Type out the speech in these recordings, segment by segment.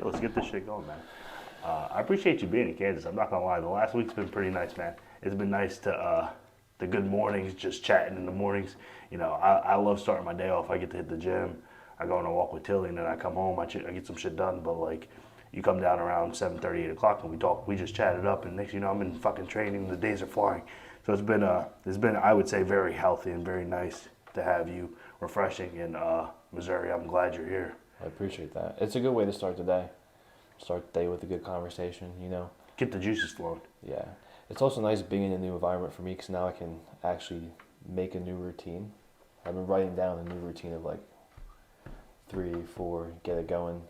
Yeah, let's get this shit going, man. I appreciate you being in Kansas. I'm not gonna lie. The last week's been pretty nice, man. It's been nice to the good mornings, just chatting in the mornings. You know, I love starting my day off. I get to hit the gym. I go on a walk with Tilly, and then I come home. I get some shit done. But like, you come down around 7:30, 8 o'clock, and we talk. We just chatted up, and next thing you know, I'm in fucking training. The days are flying. So it's been I would say very healthy and very nice to have you refreshing in Missouri. I'm glad you're here. I appreciate that. It's a good way to start the day. Start the day with a good conversation, you know. Get the juices flowing. Yeah. It's also nice being in a new environment for me because now I can actually make a new routine. I've been writing down a new routine of like 3, 4, get it going.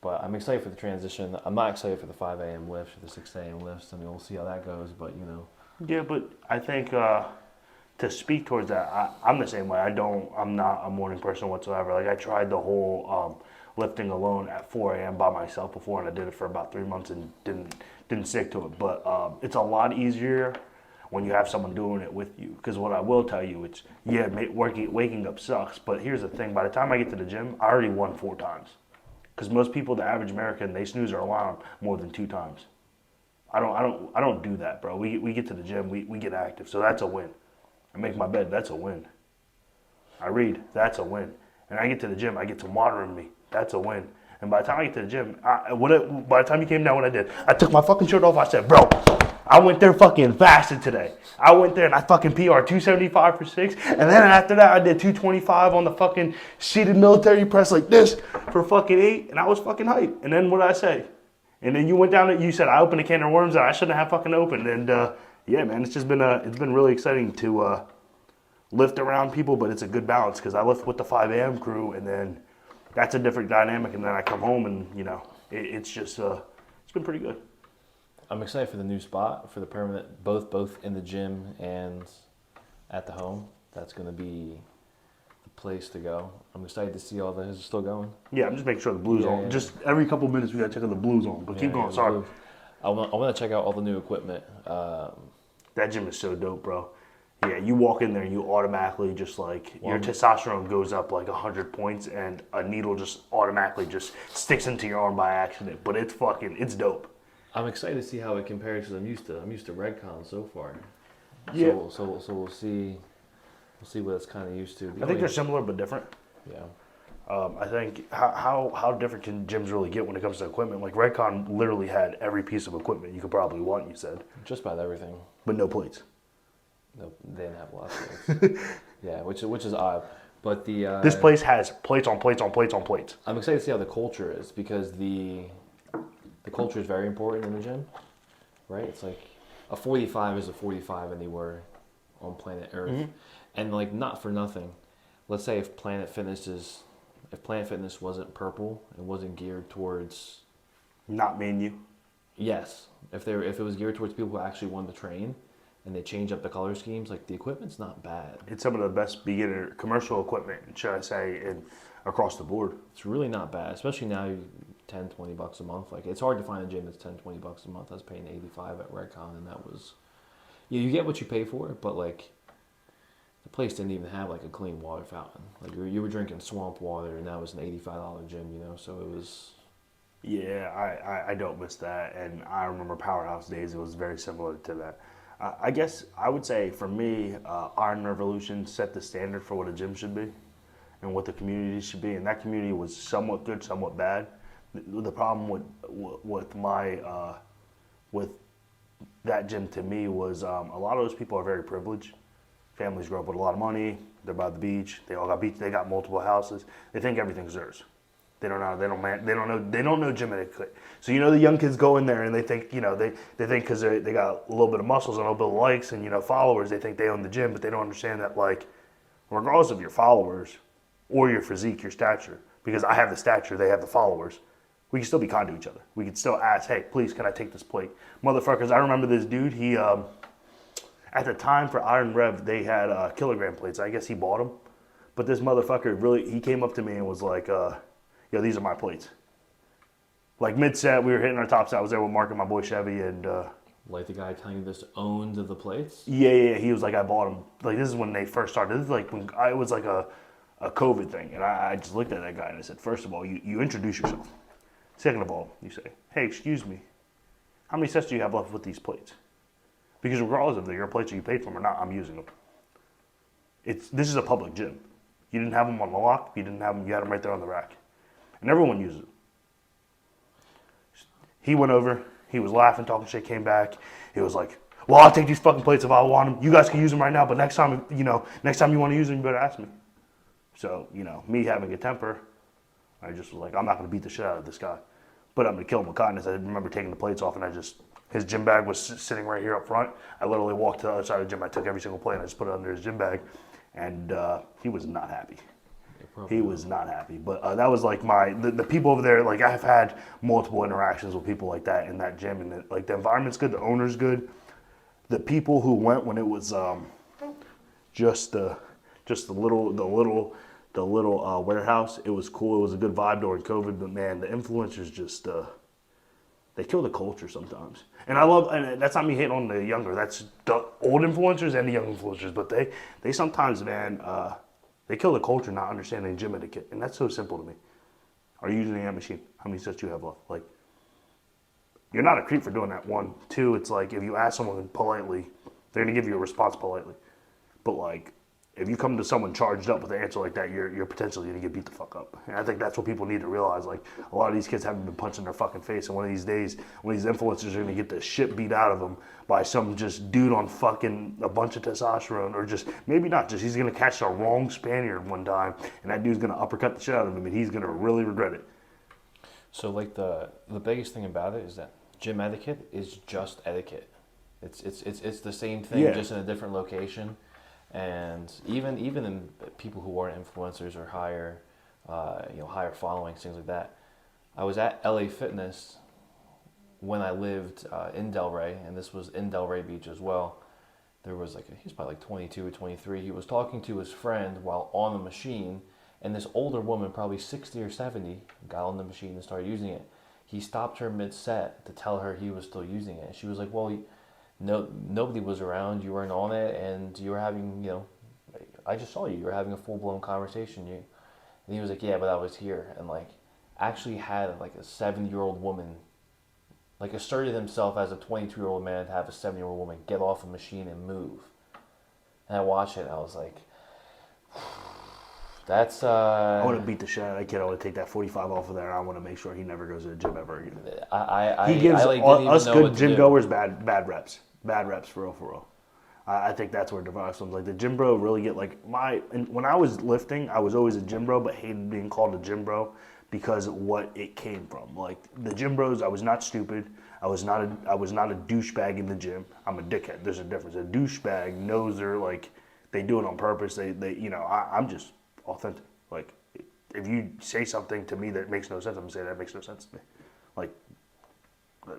But I'm excited for the transition. I'm not excited for the 5 a.m. lifts or the 6 a.m. lifts. I mean, we'll see how that goes, but you know. Yeah, but I think to speak towards that, I'm the same way. I'm not a morning person whatsoever. Like I tried the whole lifting alone at 4 a.m. by myself before, and I did it for about 3 months and didn't stick to it. But it's a lot easier when you have someone doing it with you. Because what I will tell you, it's waking up sucks. But here's the thing: by the time I get to the gym, I already won 4 times. Because most people, the average American, they snooze their alarm more than 2 times. I don't do that, bro. We get to the gym, we get active, so that's a win. I make my bed, that's a win. I read, that's a win. And I get to the gym, I get some water in me, that's a win. And by the time I get to the gym, by the time you came down, what I did, I took my fucking shirt off. I said, bro, I went there fucking fasted today. I went there and I fucking PR 275 for 6. And then after that, I did 225 on the fucking seated military press like this for fucking 8. And I was fucking hyped. And then what did I say? And then you went down and you said, I opened a can of worms that I shouldn't have fucking opened. And yeah, man, it's just been, it's been really exciting to lift around people, but it's a good balance because I lift with the 5 a.m. crew and then that's a different dynamic. And then I come home and, you know, it's just, it's been pretty good. I'm excited for the new spot, for the permanent, both in the gym and at the home. That's going to be the place to go. I'm excited to see all the, is it still going? Yeah, I'm just making sure the blue's on. Yeah. Just every couple of minutes we got to check on the blues on. But keep going, sorry. I want to check out all the new equipment. That gym is so dope, bro. Yeah, you walk in there and you automatically just like, your testosterone goes up like 100 points and a needle just automatically just sticks into your arm by accident. But it's dope. I'm excited to see how it compares because I'm used to Redcon so far. Yeah. So we'll see what it's kind of used to. I think they're similar but different. Yeah. I think how different can gyms really get when it comes to equipment? Like Redcon literally had every piece of equipment you could probably want. You said just about everything, but no plates. No, they didn't have lots of plates. Yeah, which is odd. But this place has plates on plates on plates on plates. I'm excited to see how the culture is because the culture is very important in the gym, right? It's like a 45 is a 45 anywhere on planet Earth. Mm-hmm. And like not for nothing, let's say if Planet Fitness wasn't purple and wasn't geared towards not me and you. Yes. If it was geared towards people who actually wanted to train and they change up the color schemes, like the equipment's not bad. It's some of the best beginner commercial equipment, should I say, across the board. It's really not bad, especially now $10-$20 a month. Like it's hard to find a gym that's $10-$20 a month. I was paying $85 at Redcon, and that was, you get what you pay for, but like the place didn't even have like a clean water fountain. Like you were drinking swamp water, and that was an $85 gym, you know. So it was. Yeah, I don't miss that, and I remember Powerhouse days. It was very similar to that. I guess I would say for me, Iron Revolution set the standard for what a gym should be, and what the community should be, and that community was somewhat good, somewhat bad. The problem with that gym to me was a lot of those people are very privileged. Families grow up with a lot of money. They're by the beach. They all got beach. They got multiple houses. They think everything's theirs. They don't know gym etiquette. So you know the young kids go in there and they think they think because they got a little bit of muscles and a little bit of likes and followers, they think they own the gym, but they don't understand that like regardless of your followers or your physique, your stature, because I have the stature, they have the followers. We can still be kind to each other. We can still ask, hey, please, can I take this plate? Motherfuckers, I remember this dude, he, at the time for Iron Rev, they had kilogram plates. I guess he bought them. But this motherfucker really, he came up to me and was like, yo, these are my plates. Like mid-set, we were hitting our tops. I was there with Mark and my boy Chevy and... like the guy telling you this owned the plates? Yeah. He was like, I bought them. Like this is when they first started. This is like when it was like a COVID thing. And I just looked at that guy and I said, first of all, you introduce yourself. Second of all, you say, hey, excuse me, how many sets do you have left with these plates? Because regardless of your plates that you paid for them or not, I'm using them. This is a public gym. You didn't have them on the lock. You didn't have them. You had them right there on the rack, and everyone uses them. He went over. He was laughing, talking shit. Came back. He was like, "Well, I'll take these fucking plates if I want them. You guys can use them right now, but next time, next time you want to use them, you better ask me." So, me having a temper, I just was like, I'm not going to beat the shit out of this guy, but I'm going to kill him with kindness. I remember taking the plates off, and his gym bag was sitting right here up front. I literally walked to the other side of the gym. I took every single plate and I just put it under his gym bag, and he was not happy. He was not happy. But that was like the people over there. Like, I've had multiple interactions with people like that in that gym, and the environment's good, the owner's good. The people who went when it was just the little warehouse, it was cool. It was a good vibe during COVID. But man, the influencers just they kill the culture sometimes. And and that's not me hating on the younger. That's the old influencers and the young influencers. But they sometimes, man, they kill the culture not understanding gym etiquette. And that's so simple to me. Are you using that machine? How many sets do you have left? Like, you're not a creep for doing that. 1, 2, it's like if you ask someone politely, they're going to give you a response politely. But like, if you come to someone charged up with an answer like that, you're potentially going to get beat the fuck up. And I think that's what people need to realize. Like, a lot of these kids haven't been punched in their fucking face. And one of these days, one of these influencers are going to get the shit beat out of them by some just dude on fucking a bunch of testosterone. Or just, maybe not, just he's going to catch the wrong Spaniard one time. And that dude's going to uppercut the shit out of him. And he's going to really regret it. So, like, the biggest thing about it is that gym etiquette is just etiquette. It's the same thing, just in a different location. And even in people who aren't influencers or higher followings, things like that. I was at LA Fitness when I lived in Delray, and this was in Delray Beach as well. There was he's probably like 22 or 23. He was talking to his friend while on the machine, and this older woman, probably 60 or 70, got on the machine and started using it. He stopped her mid-set to tell her he was still using it. She was like, well, nobody was around, you weren't on it, and you were having, I just saw you were having a full-blown conversation. And he was like, yeah, but I was here, and actually had like a 70-year-old woman, asserted himself as a 22-year-old man to have a 70-year-old woman get off a machine and move. And I watched it, and I was like, that's I want to beat the shit out of that kid. I want to take that 45 off of there, and I want to make sure he never goes to the gym ever again. He gives us good gym goers bad reps. Bad reps, for real. I think that's where divides comes. Like, the gym bro really get when I was lifting, I was always a gym bro, but hated being called a gym bro because of what it came from. Like, the gym bros, I was not stupid. I was not a douchebag in the gym. I'm a dickhead. There's a difference. A douchebag knows they do it on purpose. I'm just authentic. Like, if you say something to me that makes no sense, I'm gonna say that makes no sense to me. Like,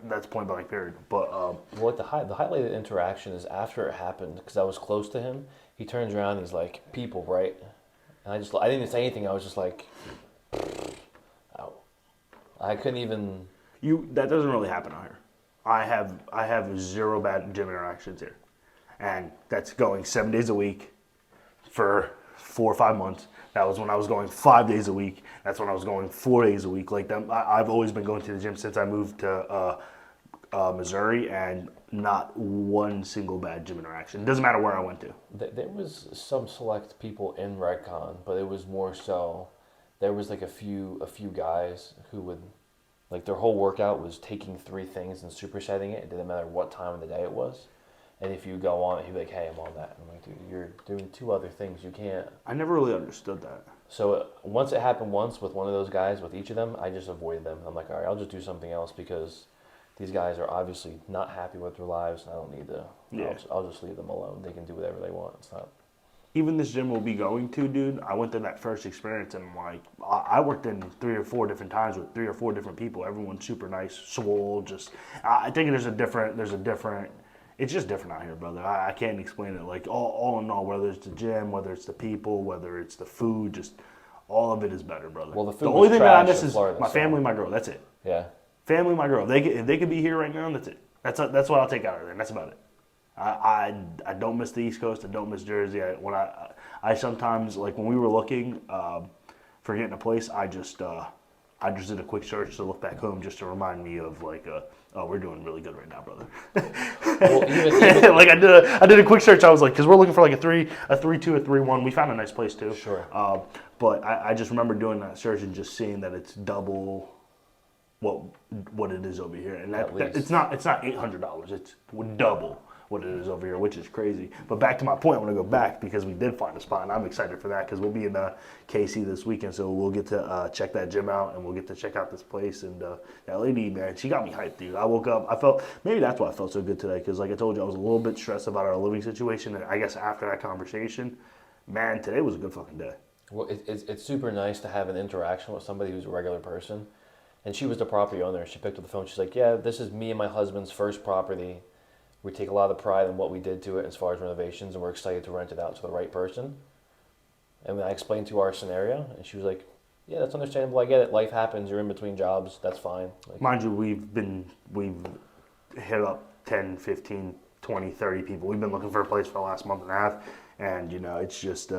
that's point blank period. But the highlighted interaction is after it happened, because I was close to him. He turns around and he's like, "People, right?" And I didn't even say anything. I was just like, "Ow." I couldn't even. That doesn't really happen out here. I have zero bad gym interactions here, and that's going 7 days a week for 4 or 5 months. That was when I was going 5 days a week. That's when I was going 4 days a week. Like, I've always been going to the gym since I moved to Missouri, and not one single bad gym interaction. It doesn't matter where I went to. There was some select people in Redcon, but it was more so there was a few guys who would, their whole workout was taking 3 things and supersetting it. It didn't matter what time of the day it was. And if you go on it, he'd be like, "Hey, I'm on that." I'm like, "Dude, you're doing 2 other things. You can't." I never really understood that. So once it happened with one of those guys, with each of them, I just avoided them. I'm like, all right, I'll just do something else, because these guys are obviously not happy with their lives, and I don't need to. Yeah. I'll just leave them alone. They can do whatever they want. It's not. Even this gym we'll be going to, dude, I went to that first experience, and I worked in 3 or 4 different times with 3 or 4 different people. Everyone's super nice, swole. Just, I think there's a different. It's just different out here, brother. I can't explain it. Like, all in all, whether it's the gym, whether it's the people, whether it's the food, just all of it is better, brother. Well, the only thing that I miss is my family, my girl. That's it. Yeah. Family, my girl. If they could be here right now, that's it. That's what I'll take out of there. And that's about it. I don't miss the East Coast. I don't miss Jersey. I sometimes, when we were looking for getting a place, I just I just did a quick search to look back home just to remind me of like, oh, we're doing really good right now, brother. Well, even Like I did a quick search. I was like, because we're looking for like a 3-2, a 3-1. We found a nice place too. Sure. But I just remember doing that search and just seeing that it's double what it is over here, and that it's not $800. It's double what it is over here, which is crazy. But back to my point, I want to go back because we did find a spot, and I'm excited for that because we'll be in KC this weekend, so we'll get to check that gym out, and we'll get to check out this place. And that lady, man, she got me hyped, dude. I woke up, I felt, maybe that's why I felt so good today, because like I told you, I was a little bit stressed about our living situation, and I guess after that conversation, man, today was a good fucking day. Well, it's super nice to have an interaction with somebody who's a regular person. And she was the property owner. She picked up the phone. She's like, yeah, this is me and my husband's first property. We take a lot of pride in what we did to it as far as renovations, and we're excited to rent it out to the right person. And when I explained to her our scenario, and she was like, yeah, that's understandable. I get it. Life happens. You're in between jobs. That's fine. Like, mind you, we've hit up 10, 15, 20, 30 people. We've been looking for a place for the last month and a half. And, you know, it's just,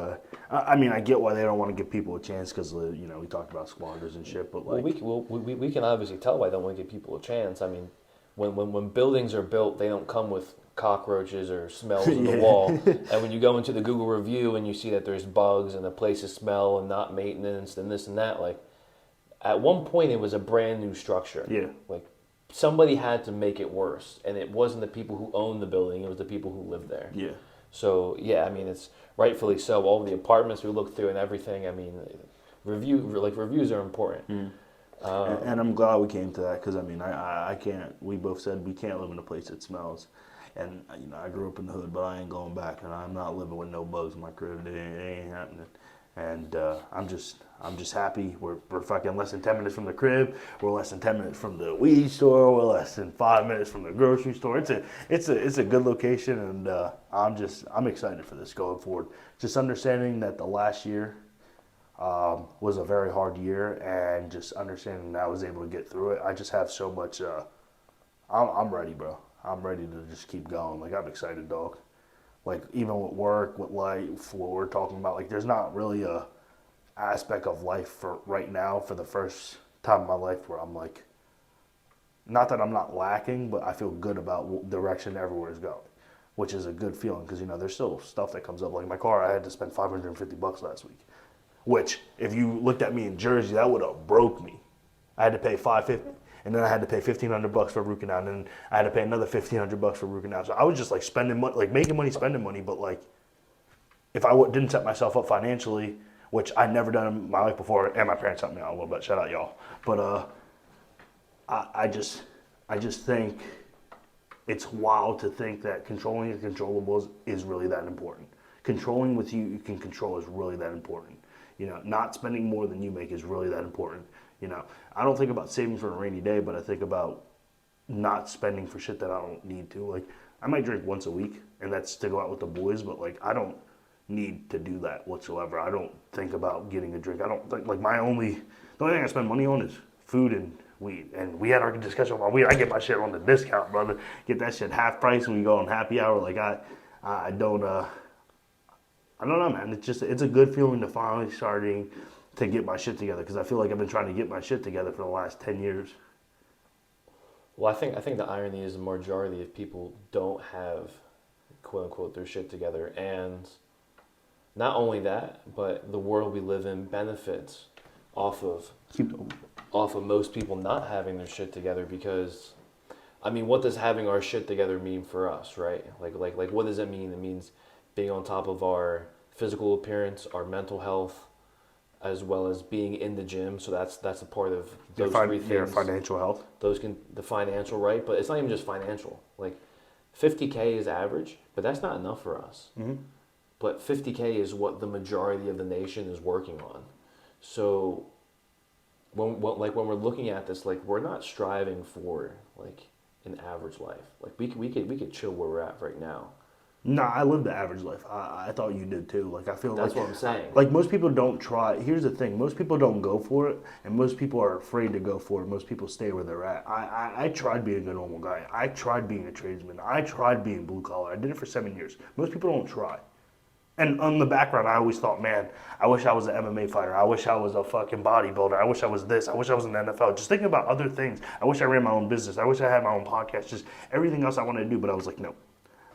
I mean, I get why they don't want to give people a chance because, you know, we talked about squatters and shit, but like... we can obviously tell why they don't want to give people a chance. I mean, when buildings are built, they don't come with cockroaches or smells in the wall. And when you go into the Google review and you see that there's bugs and the places smell and not maintenance and this and that, like, at one point it was a brand new structure. Yeah. Like, somebody had to make it worse. And it wasn't the people who owned the building, it was the people who lived there. Yeah. So, yeah, I mean, it's rightfully so. All the apartments we looked through and everything, I mean, reviews are important. And I'm glad we came to that because, I mean, I can't, we both said we can't live in a place that smells. And, you know, I grew up in the hood, but I ain't going back. And I'm not living with no bugs in my crib. It ain't happening. And I'm just happy. We're fucking less than 10 minutes from the crib. We're less than 10 minutes from the weed store. We're less than 5 minutes from the grocery store. It's a good location, and I'm excited for this going forward. Just understanding that the last year was a very hard year, and just understanding that I was able to get through it. I just have so much. I'm ready, bro. I'm ready to just keep going. Like, I'm excited, dog. Like, even with work, with life, what we're talking about, like, there's not really a aspect of life for right now for the first time in my life where I'm like, not that I'm not lacking, but I feel good about direction everywhere is going, which is a good feeling because, you know, there's still stuff that comes up. Like my car, I had to spend $550 last week, which if you looked at me in Jersey, that would have broke me. I had to pay $550. And then I had to pay $1,500 for root canal, and then I had to pay another $1,500 for root canal. So I was just like spending money, like making money, spending money. But like, if I didn't set myself up financially, which I'd never done in my life before, and my parents helped me out a little bit. Shout out y'all. But I just think it's wild to think that controlling the controllables is really that important. Controlling what you can control is really that important. You know, not spending more than you make is really that important. You know, I don't think about saving for a rainy day, but I think about not spending for shit that I don't need to. Like, I might drink once a week, and that's to go out with the boys, but, like, I don't need to do that whatsoever. I don't think about getting a drink. I don't think, like, the only thing I spend money on is food and weed. And we had our discussion about weed. I get my shit on the discount, brother. Get that shit half price when we go on happy hour. Like, I don't know, man. It's a good feeling to finally starting to get my shit together because I feel like I've been trying to get my shit together for the last 10 years. Well, I think the irony is the majority of people don't have, quote unquote, their shit together, and not only that, but the world we live in benefits off of most people not having their shit together because, I mean, what does having our shit together mean for us, right? Like what does it mean? It means being on top of our physical appearance, our mental health, as well as being in the gym. So that's a part of those three things. Your financial health. The financial, right? But it's not even just financial. Like, $50K is average, but that's not enough for us. Mm-hmm. But $50K is what the majority of the nation is working on. So when we're looking at this, like, we're not striving for like an average life. Like, we could chill where we're at right now. Nah, I live the average life. I thought you did too. Like, I feel that's what I'm saying. Like, most people don't try. Here's the thing: most people don't go for it, and most people are afraid to go for it. Most people stay where they're at. I tried being a normal guy. I tried being a tradesman. I tried being blue collar. I did it for 7 years. Most people don't try. And on the background, I always thought, man, I wish I was an MMA fighter. I wish I was a fucking bodybuilder. I wish I was this. I wish I was in the NFL. Just thinking about other things. I wish I ran my own business. I wish I had my own podcast. Just everything else I wanted to do. But I was like, no,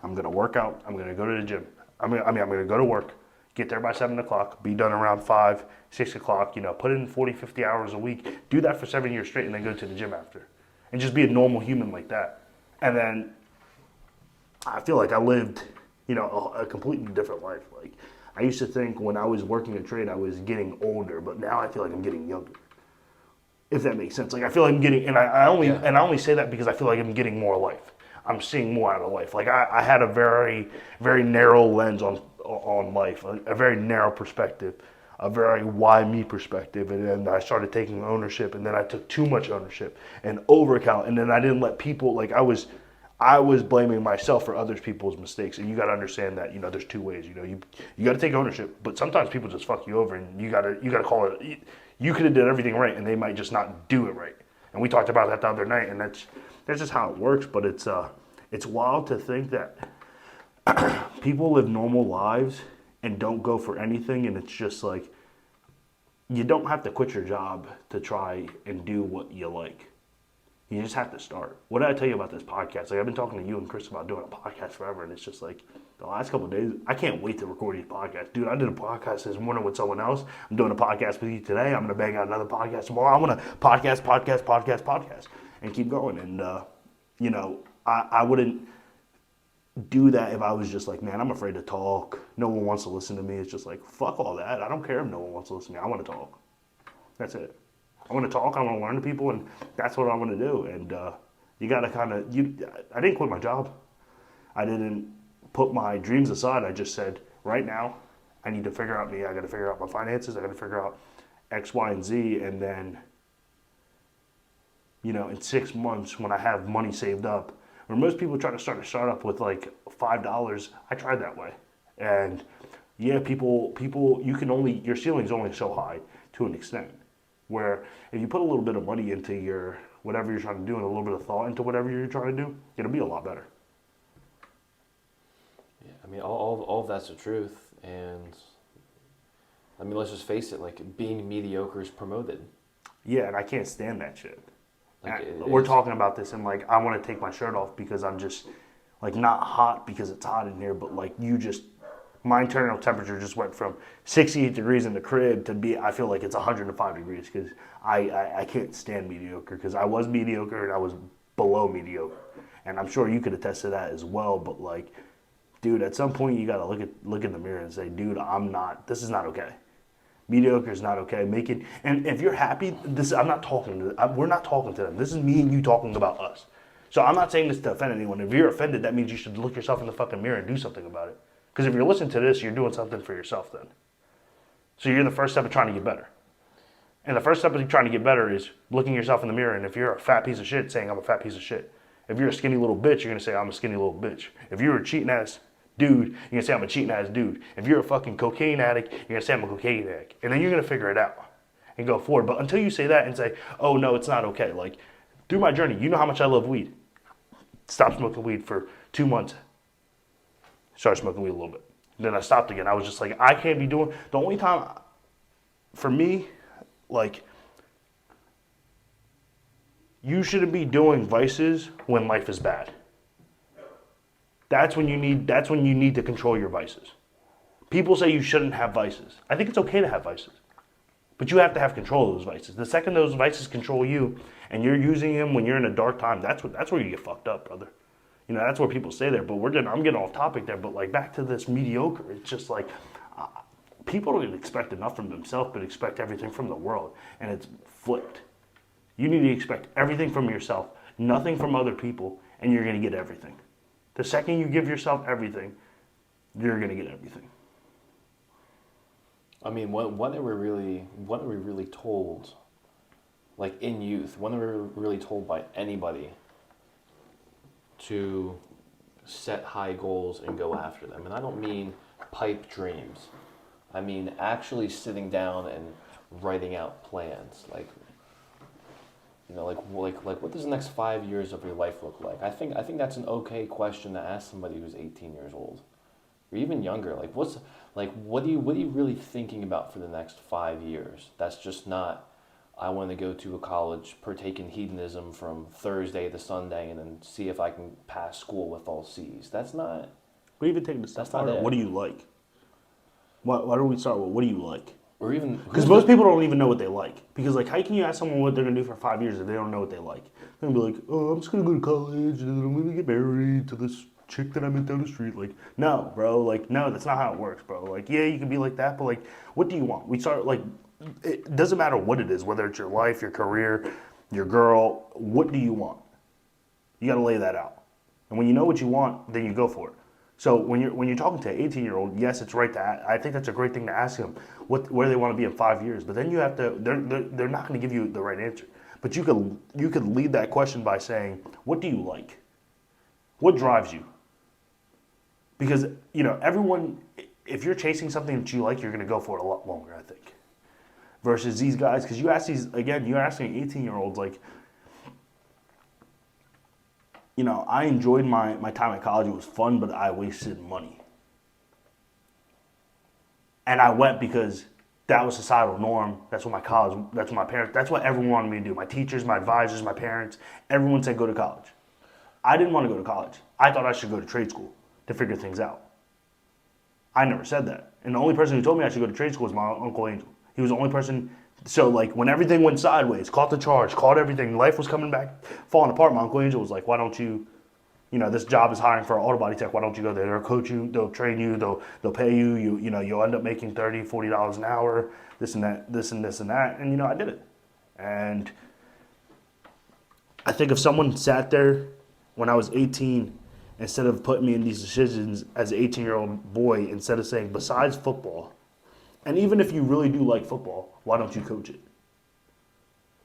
I'm going to work out. I'm going to go to the gym. I'm going to go to work, get there by 7 o'clock, be done around 5, 6 o'clock, put in 40, 50 hours a week. Do that for 7 years straight and then go to the gym after. And just be a normal human like that. And then I feel like I lived, a completely different life. Like, I used to think when I was working a trade, I was getting older, but now I feel like I'm getting younger. If that makes sense. Like, I feel like I'm getting, and I only say that because I feel like I'm getting more life. I'm seeing more out of life. Like, I had a very, very narrow lens on life, a very narrow perspective, a very why me perspective, and then I started taking ownership, and then I took too much ownership and overcount, and then I didn't let people, like, I was blaming myself for other people's mistakes, and you got to understand that there's two ways. You got to take ownership, but sometimes people just fuck you over, and you got to call it. You could have did everything right, and they might just not do it right. And we talked about that the other night, and that's just how it works. But it's wild to think that people live normal lives and don't go for anything, and it's just like you don't have to quit your job to try and do what you like. You just have to start. What did I tell you about this podcast? Like, I've been talking to you and Chris about doing a podcast forever, and it's just like the last couple of days, I can't wait to record these podcasts. Dude, I did a podcast this morning with someone else. I'm doing a podcast with you today. I'm going to bang out another podcast tomorrow. I'm going to podcast, and keep going. And, I wouldn't do that if I was just like, man, I'm afraid to talk. No one wants to listen to me. It's just like, fuck all that. I don't care if no one wants to listen to me. I want to talk. That's it. I want to talk. I want to learn to people, and that's what I want to do. And you got to kind of I didn't quit my job. I didn't put my dreams aside. I just said, right now, I need to figure out me. I got to figure out my finances. I got to figure out X, Y, and Z. And then, in 6 months, when I have money saved up, where most people try to start a startup with like $5, I tried that way. And yeah, people, your ceiling's only so high to an extent. Where if you put a little bit of money into your whatever you're trying to do and a little bit of thought into whatever you're trying to do, it'll be a lot better. Yeah, I mean, all of that's the truth, and I mean, let's just face it. Like, being mediocre is promoted. Yeah, and I can't stand that shit. Like, We're talking about this, and like I want to take my shirt off because I'm just like not hot because it's hot in here, but like my internal temperature just went from 68 degrees in the crib to I feel like it's 105 degrees because I can't stand mediocre because I was mediocre and I was below mediocre. And I'm sure you could attest to that as well. But like, dude, at some point you got to look in the mirror and say, dude, this is not okay. Mediocre is not okay. And if you're happy, we're not talking to them. This is me and you talking about us. So I'm not saying this to offend anyone. If you're offended, that means you should look yourself in the fucking mirror and do something about it. Because if you're listening to this, you're doing something for yourself then. So you're in the first step of trying to get better. And the first step of trying to get better is looking yourself in the mirror. And if you're a fat piece of shit, saying I'm a fat piece of shit. If you're a skinny little bitch, you're going to say I'm a skinny little bitch. If you're a cheating ass dude, you're going to say I'm a cheating ass dude. If you're a fucking cocaine addict, you're going to say I'm a cocaine addict. And then you're going to figure it out and go forward. But until you say that and say, oh no, it's not okay. Like, through my journey, you know how much I love weed. Stopped smoking weed for 2 months. Started smoking weed a little bit. Then I stopped again. I was just like, I can't be doing. The only time, for me, like, you shouldn't be doing vices when life is bad. That's when you need to control your vices. People say you shouldn't have vices. I think it's okay to have vices, but you have to have control of those vices. The second those vices control you, and you're using them when you're in a dark time, that's where you get fucked up, brother. That's where people stay there. But I'm getting off topic there. But like back to this mediocre, it's just like people don't expect enough from themselves, but expect everything from the world, and it's flipped. You need to expect everything from yourself, nothing from other people, and you're going to get everything. The second you give yourself everything, you're going to get everything. I mean, when are we really told, like in youth, when are we really told by anybody to set high goals and go after them? And I don't mean pipe dreams. I mean actually sitting down and writing out plans. Like what does the next 5 years of your life look like? I think that's an okay question to ask somebody who's 18 years old. or even younger, like what are you really thinking about for the next 5 years? That's just not. I want to go to a college, partake in hedonism from Thursday to Sunday, and then see if I can pass school with all C's. That's not. But even taking the step That's not farther, it. what do you like? Why don't we start with what do you like? Or even Because most people don't even know what they like. Because like, how can you ask someone what they're gonna do for 5 years if they don't know what they like? They're gonna be like, oh, I'm just gonna go to college and then I'm gonna get married to this chick that I met down the street. Like, no, bro. Like, no, that's not how it works, bro. Like, yeah, you can be like that, but like, what do you want? We start like, it doesn't matter what it is, whether it's your life, your career, your girl. What do you want? You gotta lay that out. And when you know what you want, then you go for it. So when you're talking to an 18-year-old, yes, it's right to. I think that's a great thing to ask them where they want to be in 5 years. But then you have to. They're not going to give you the right answer. But you could lead that question by saying, what do you like? What drives you? Because everyone, if you're chasing something that you like, you're going to go for it a lot longer. I think. Versus these guys, because you ask these again, you're asking 18-year-olds like. I enjoyed my time at college. It was fun, but I wasted money. And I went because that was societal norm. That's what that's what my parents, that's what everyone wanted me to do. My teachers, my advisors, my parents, everyone said go to college. I didn't want to go to college. I thought I should go to trade school to figure things out. I never said that. And the only person who told me I should go to trade school was my Uncle Angel. He was the only person. So, like, when everything went sideways, caught the charge, caught everything, life was coming back, falling apart, my Uncle Angel was like, why don't you, this job is hiring for an auto body tech, why don't you go there? They'll coach you, they'll train you, they'll pay you, you'll end up making $30, $40 an hour, this and that, this and this and that. And, I did it. And I think if someone sat there when I was 18, instead of putting me in these decisions as an 18-year-old boy, instead of saying, besides football, and even if you really do like football, why don't you coach it?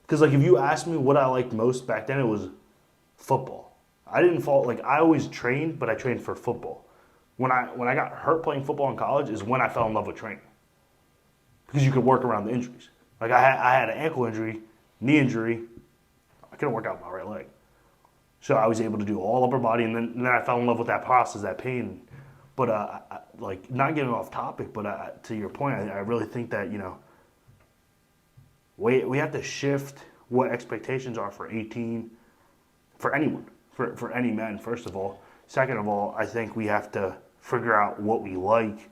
Because, like, if you asked me what I liked most back then, it was football. I didn't fall, like, I always trained, but I trained for football. When I got hurt playing football in college is when I fell in love with training. Because you could work around the injuries. Like, I had an ankle injury, knee injury. I couldn't work out my right leg. So I was able to do all upper body, and then I fell in love with that process, that pain. But, like, not getting off topic, but to your point, I really think that, we have to shift what expectations are for 18, for anyone, for any men, first of all. Second of all, I think we have to figure out what we like.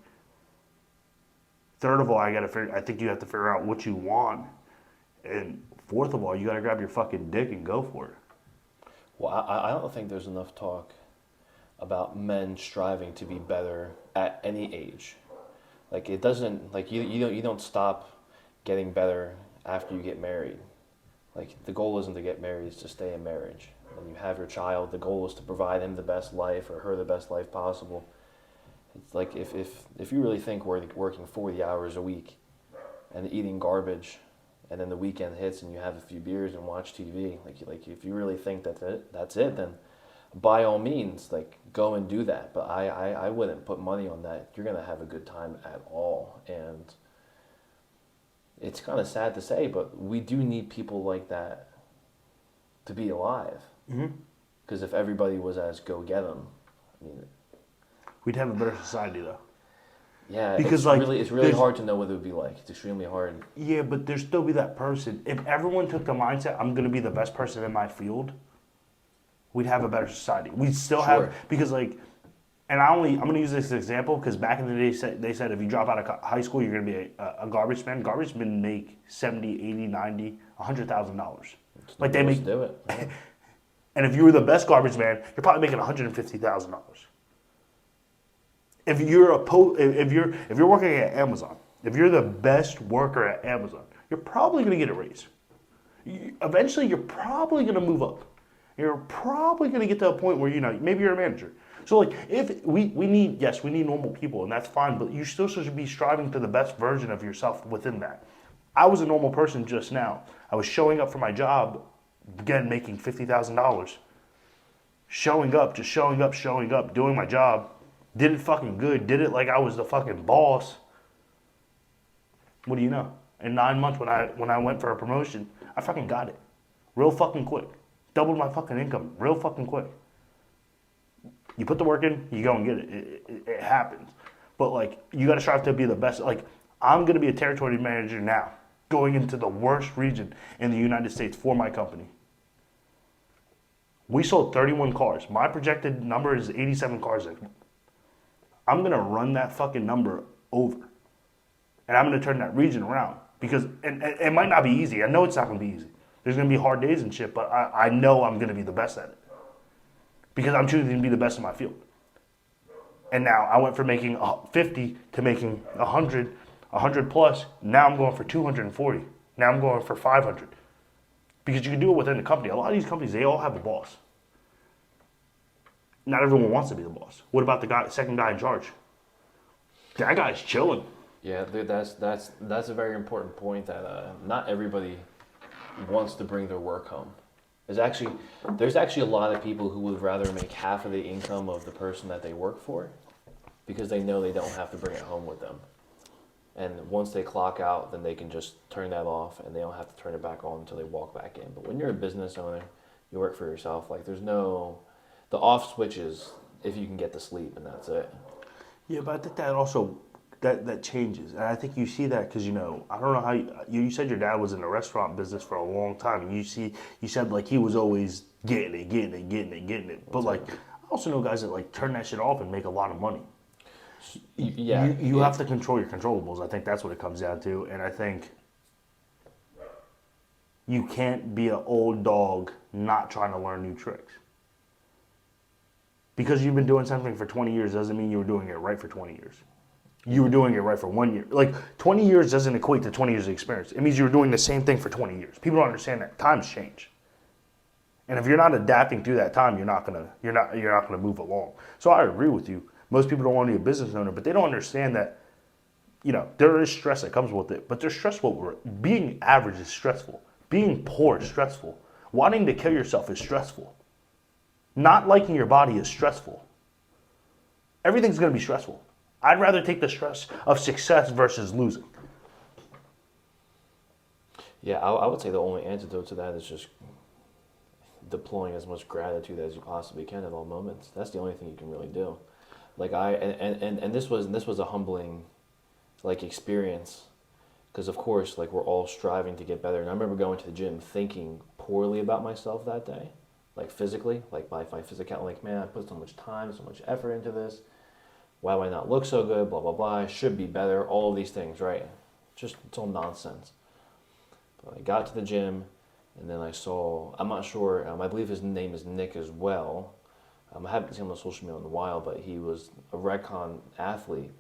Third of all, I think you have to figure out what you want. And fourth of all, you got to grab your fucking dick and go for it. Well, I don't think there's enough talk about men striving to be better at any age. Like, it doesn't, like, you don't stop getting better after you get married. Like, the goal isn't to get married, it's to stay in marriage. When you have your child, the goal is to provide him the best life or her the best life possible. It's like, if you really think we're working 40 hours a week and eating garbage, and then the weekend hits and you have a few beers and watch TV, like if you really think that's it, then by all means, like, go and do that. But I wouldn't put money on that. You're going to have a good time at all. And it's kind of sad to say, but we do need people like that to be alive. Because if everybody was as go-get-em, I mean, we'd have a better society, though. Yeah, because it's really hard to know what it would be like. It's extremely hard. Yeah, but there'd still be that person. If everyone took the mindset, I'm going to be the best person in my field, we'd have a better society. We'd still have, because, like, and I'm going to use this as an example because back in the day, they said if you drop out of high school, you're going to be a garbage man. Garbage men make $70, $80, $90, $100,000. Like, they make. Do it. Yeah. And if you were the best garbage man, you're probably making $150,000. If you're if you're working at Amazon, if you're the best worker at Amazon, you're probably going to get a raise. Eventually, you're probably going to move up. You're probably going to get to a point where maybe you're a manager. So, like, if we need normal people, and that's fine, but you still should be striving to the best version of yourself within that. I was a normal person just now. I was showing up for my job, again, making $50,000. Showing up, doing my job. Did it fucking good. Did it like I was the fucking boss. What do you know? In 9 months when I went for a promotion, I fucking got it. Real fucking quick. Doubled my fucking income real fucking quick. You put the work in, you go and get it. It happens. But like, you got to strive to be the best. Like, I'm going to be a territory manager now, going into the worst region in the United States for my company. We sold 31 cars. My projected number is 87 cars. I'm going to run that fucking number over. And I'm going to turn that region around. Because and it might not be easy. I know it's not going to be easy. There's going to be hard days and shit, but I know I'm going to be the best at it. Because I'm choosing to be the best in my field. And now I went from making 50 to making 100, 100 plus. Now I'm going for 240. Now I'm going for 500. Because you can do it within the company. A lot of these companies, they all have a boss. Not everyone wants to be the boss. What about the second guy in charge? That guy's chilling. Yeah, dude, that's a very important point that not everybody wants to bring their work home. There's actually a lot of people who would rather make half of the income of the person that they work for because they know they don't have to bring it home with them. And once they clock out, then they can just turn that off and they don't have to turn it back on until they walk back in. But when you're a business owner, you work for yourself, like the off switches if you can get to sleep and that's it. Yeah, but I think that also, that changes. And I think you see that because, I don't know how, you said your dad was in the restaurant business for a long time. And you said like he was always getting it. But like, I also know guys that like turn that shit off and make a lot of money. Yeah. You have to control your controllables. I think that's what it comes down to. And I think you can't be an old dog not trying to learn new tricks. Because you've been doing something for 20 years doesn't mean you were doing it right for 20 years. You were doing it right for 1 year. Like, 20 years doesn't equate to 20 years of experience. It means you were doing the same thing for 20 years. People don't understand that. Times change. And if you're not adapting through that time, you're not gonna move along. So I agree with you. Most people don't want to be a business owner, but they don't understand that, there is stress that comes with it. But there's stressful. Being average is stressful. Being poor is stressful. Wanting to kill yourself is stressful. Not liking your body is stressful. Everything's going to be stressful. I'd rather take the stress of success versus losing. Yeah, I would say the only antidote to that is just deploying as much gratitude as you possibly can at all moments. That's the only thing you can really do. Like this was a humbling, like, experience, because of course, like, we're all striving to get better. And I remember going to the gym thinking poorly about myself that day. Like physically, like my physical, like, man, I put so much time, so much effort into this. Why do I not look so good? Blah, blah, blah. I should be better. All of these things, right? It's all nonsense. But I got to the gym, and then I saw, I'm not sure, I believe his name is Nik as well. I haven't seen him on social media in a while, but he was a Recon athlete.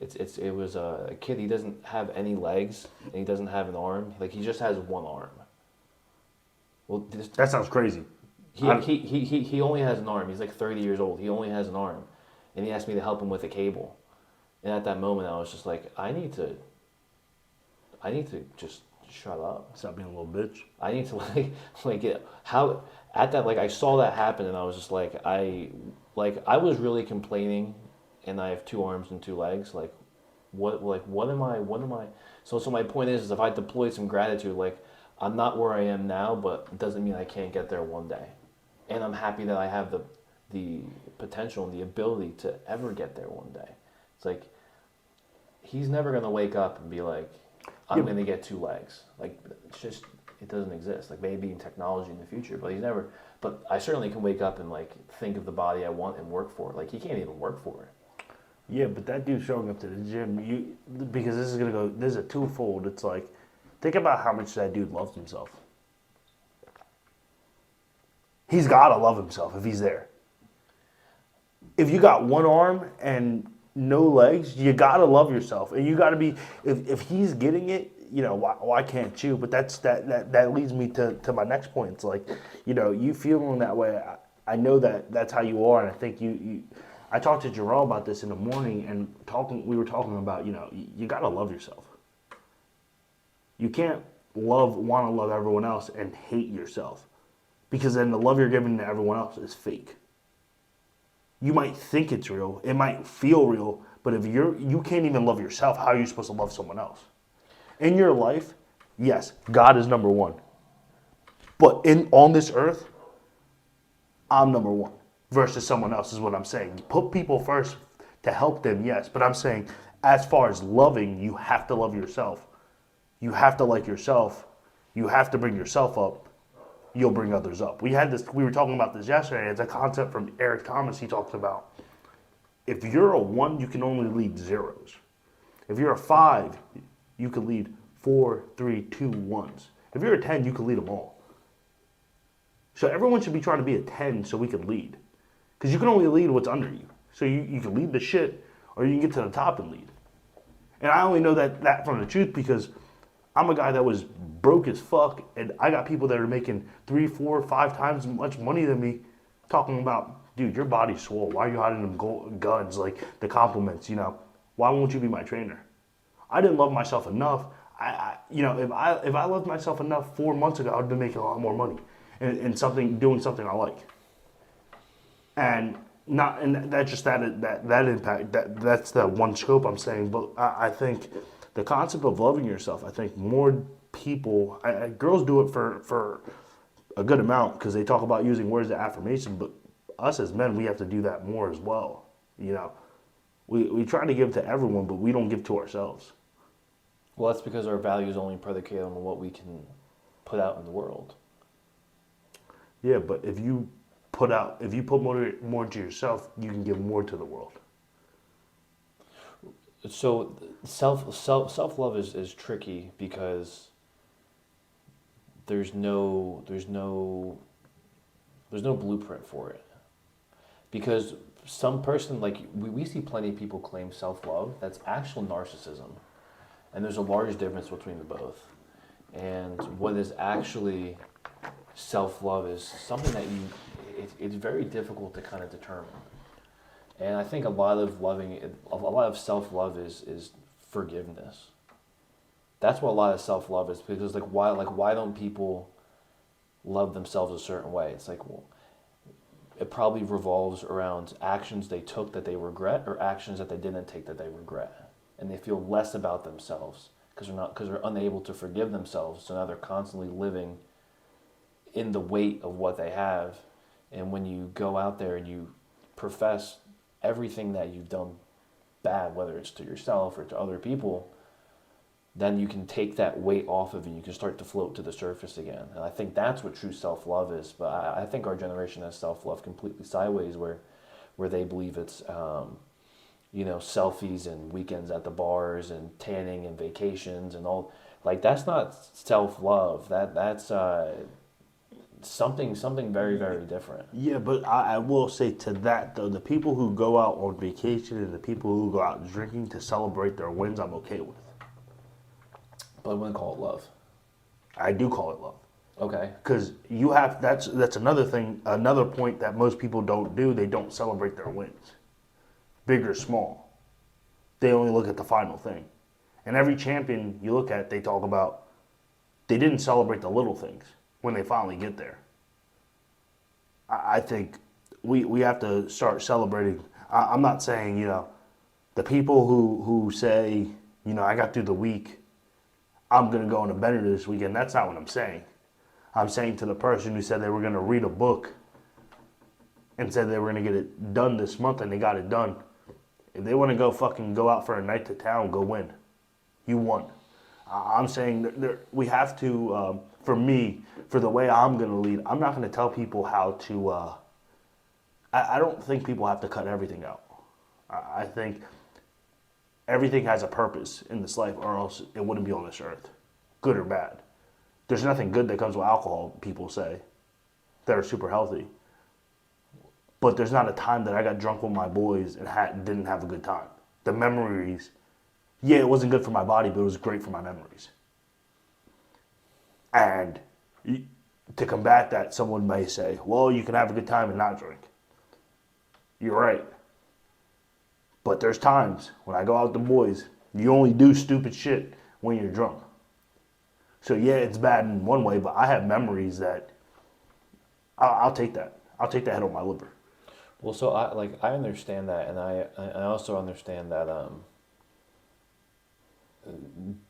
It was a kid, he doesn't have any legs, and he doesn't have an arm. Like, he just has one arm. Well, that sounds crazy. He only has an arm. He's like 30 years old. He only has an arm. And he asked me to help him with a cable. And at that moment, I was just like, I need to just shut up. Stop being a little bitch. I need to I saw that happen and I was just like, I was really complaining and I have 2 arms and 2 legs. What am I? So my point is if I deploy some gratitude, like, I'm not where I am now, but it doesn't mean I can't get there one day. And I'm happy that I have the potential and the ability to ever get there one day. It's like, he's never going to wake up and be like, I'm going to get 2 legs. Like, it doesn't exist. Like, maybe in technology in the future, but I certainly can wake up and, like, think of the body I want and work for it. Like, he can't even work for it. Yeah, but that dude showing up to the gym, because this is a twofold. It's like, think about how much that dude loves himself. He's got to love himself if he's there. If you got 1 arm and no legs, you got to love yourself. And you got to be, if he's getting it, why can't you? But that leads me to my next point. It's like, you feeling that way, I know that's how you are. And I think I talked to Jarrell about this in the morning and we were talking about, you got to love yourself. You can't want to love everyone else and hate yourself. Because then the love you're giving to everyone else is fake. You might think it's real, it might feel real, but if you can't even love yourself, how are you supposed to love someone else? In your life, yes, God is number 1. But on this earth, I'm number 1. versus someone else is what I'm saying. You put people first to help them, yes, but I'm saying as far as loving, you have to love yourself. You have to like yourself. You have to bring yourself up. You'll bring others up. We were talking about this yesterday. It's a concept from Eric Thomas. He talks about if you're a 1, you can only lead zeros. If you're a 5, you can lead 4, 3, 2, 1s. If you're a 10, you can lead them all. So everyone should be trying to be a 10 so we can lead. Because you can only lead what's under you. So you can lead the shit, or you can get to the top and lead. And I only know that from the truth because I'm a guy that was broke as fuck, and I got people that are making 3, 4, 5 times as much money than me talking about, dude, your body's swole. Why are you hiding them guns, like the compliments, you know? Why won't you be my trainer? I didn't love myself enough. If I loved myself enough 4 months ago, I'd been making a lot more money and doing something I like. And that's just that impact. That's the one scope I'm saying. But I think the concept of loving yourself. I think more people, girls do it for a good amount because they talk about using words of affirmation. But us as men, we have to do that more as well. You know, we try to give to everyone, but we don't give to ourselves. Well, that's because our value is only predicated on what we can put out in the world. Yeah, but if you put more into yourself, you can give more to the world. So self love is tricky because there's no blueprint for it. Because some person, like we see plenty of people claim self love that's actual narcissism, and there's a large difference between the both. And what is actually self love is something that it's very difficult to kind of determine. And I think a lot of self love is forgiveness. That's what a lot of self love is, because why don't people love themselves a certain way? It's like, well, it probably revolves around actions they took that they regret, or actions that they didn't take that they regret, and they feel less about themselves because they're unable to forgive themselves. So now they're constantly living in the weight of what they have. And when you go out there and you profess everything that you've done bad, whether it's to yourself or to other people, then you can take that weight off of you. You can start to float to the surface again. And I think that's what true self-love is. But I think our generation has self-love completely sideways, where they believe it's selfies and weekends at the bars and tanning and vacations and all. Like, that's not self-love. That's something very, very different. Yeah, but I will say to that though, the people who go out on vacation and the people who go out drinking to celebrate their wins, I'm okay with. But I wouldn't call it love. I do call it love. Okay. Because that's another thing, another point that most people don't do. They don't celebrate their wins, big or small. They only look at the final thing. And every champion you look at, they talk about they didn't celebrate the little things when they finally get there. I think we have to start celebrating. I'm not saying, the people who say, I got through the week, I'm going to go on a bender this weekend. That's not what I'm saying. I'm saying to the person who said they were going to read a book and said they were going to get it done this month and they got it done. If they want to go out for a night to town, go win. You won. I'm saying that we have to, for me, for the way I'm going to lead, I'm not going to tell people how to, I don't think people have to cut everything out. I think everything has a purpose in this life, or else it wouldn't be on this earth, good or bad. There's nothing good that comes with alcohol, people say, that are super healthy. But there's not a time that I got drunk with my boys and didn't have a good time. The memories, yeah, it wasn't good for my body, but it was great for my memories. And to combat that, someone may say, well, you can have a good time and not drink. You're right. But there's times when I go out with the boys, you only do stupid shit when you're drunk. So yeah, it's bad in one way, but I have memories that I'll take that. I'll take that head on my liver. Well, so I understand that, and I also understand that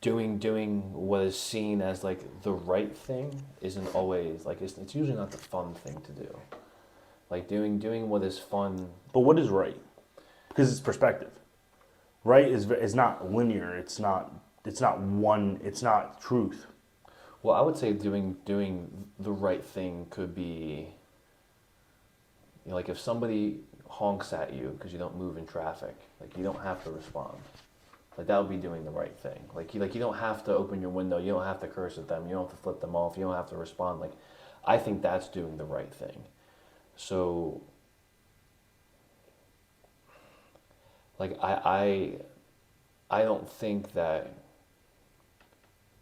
doing what is seen as like the right thing isn't always like it's usually not the fun thing to do. Like doing what is fun. But what is right? Because it's perspective. Right is not linear. It's not one. It's not truth. Well, I would say doing the right thing could be, you know, like if somebody honks at you because you don't move in traffic, like you don't have to respond. Like that would be doing the right thing. Like you don't have to open your window. You don't have to curse at them. You don't have to flip them off. You don't have to respond. Like, I think that's doing the right thing. So, like I don't think that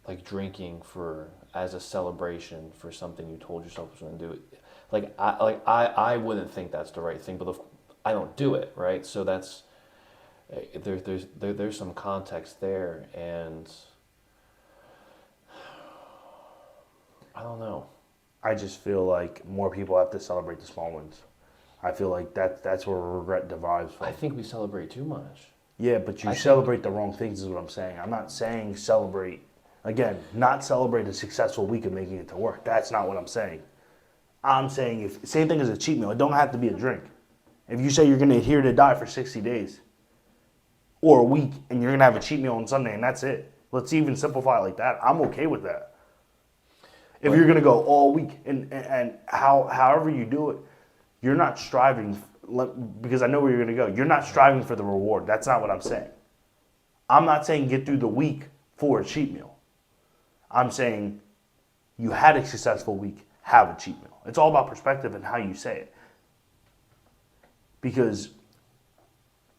like drinking for as a celebration for something you told yourself was going to do it. I wouldn't think that's the right thing, but I don't do it, right? So that's there's some context there, and I don't know. I just feel like more people have to celebrate the small wins. I feel like that's where regret derives from. I think we celebrate too much. Yeah, but you celebrate the wrong things is what I'm saying. I'm not saying celebrate, again, not celebrate a successful week of making it to work. That's not what I'm saying. I'm saying if same thing as a cheat meal, it don't have to be a drink. If you say you're going to adhere to diet for 60 days or a week and you're going to have a cheat meal on Sunday and that's it. Let's even simplify it like that. I'm okay with that. If you're going to go all week and however you do it, you're not striving, because I know where you're going to go. You're not striving for the reward. That's not what I'm saying. I'm not saying get through the week for a cheat meal. I'm saying you had a successful week, have a cheat meal. It's all about perspective and how you say it. Because,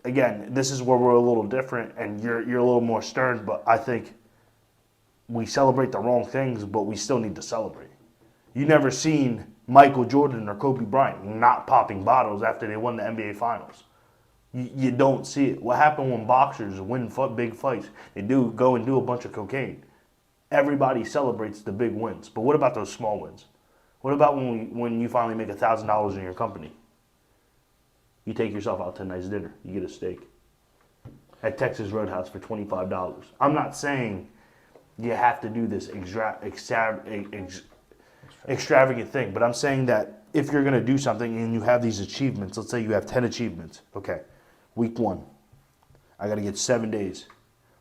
again, this is where we're a little different and you're a little more stern, but I think we celebrate the wrong things, but we still need to celebrate. You never seen Michael Jordan or Kobe Bryant not popping bottles after they won the NBA Finals. You don't see it. What happened when boxers win big fights? They do go and do a bunch of cocaine. Everybody celebrates the big wins, but what about those small wins? What about when you finally make $1,000 in your company? You take yourself out to a nice dinner. You get a steak at Texas Roadhouse for $25. I'm not saying you have to do this extravagant thing, but I'm saying that if you're going to do something and you have these achievements, let's say you have 10 achievements. Okay, week 1, I got to get 7 days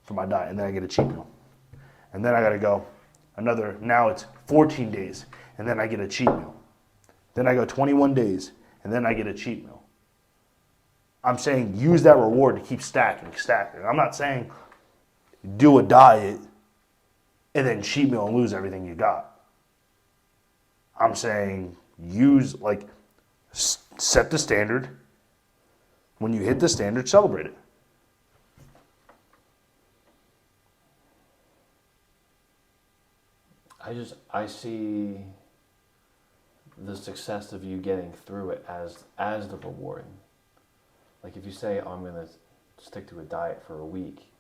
for my diet, and then I get a cheat meal. And then I got to go now it's 14 days, and then I get a cheat meal. Then I go 21 days, and then I get a cheat meal. I'm saying use that reward to keep stacking. I'm not saying do a diet and then cheat meal and lose everything you got. I'm saying set the standard. When you hit the standard, celebrate it. I see the success of you getting through it as the reward. Like if you say, oh, I'm going to stick to a diet for a week,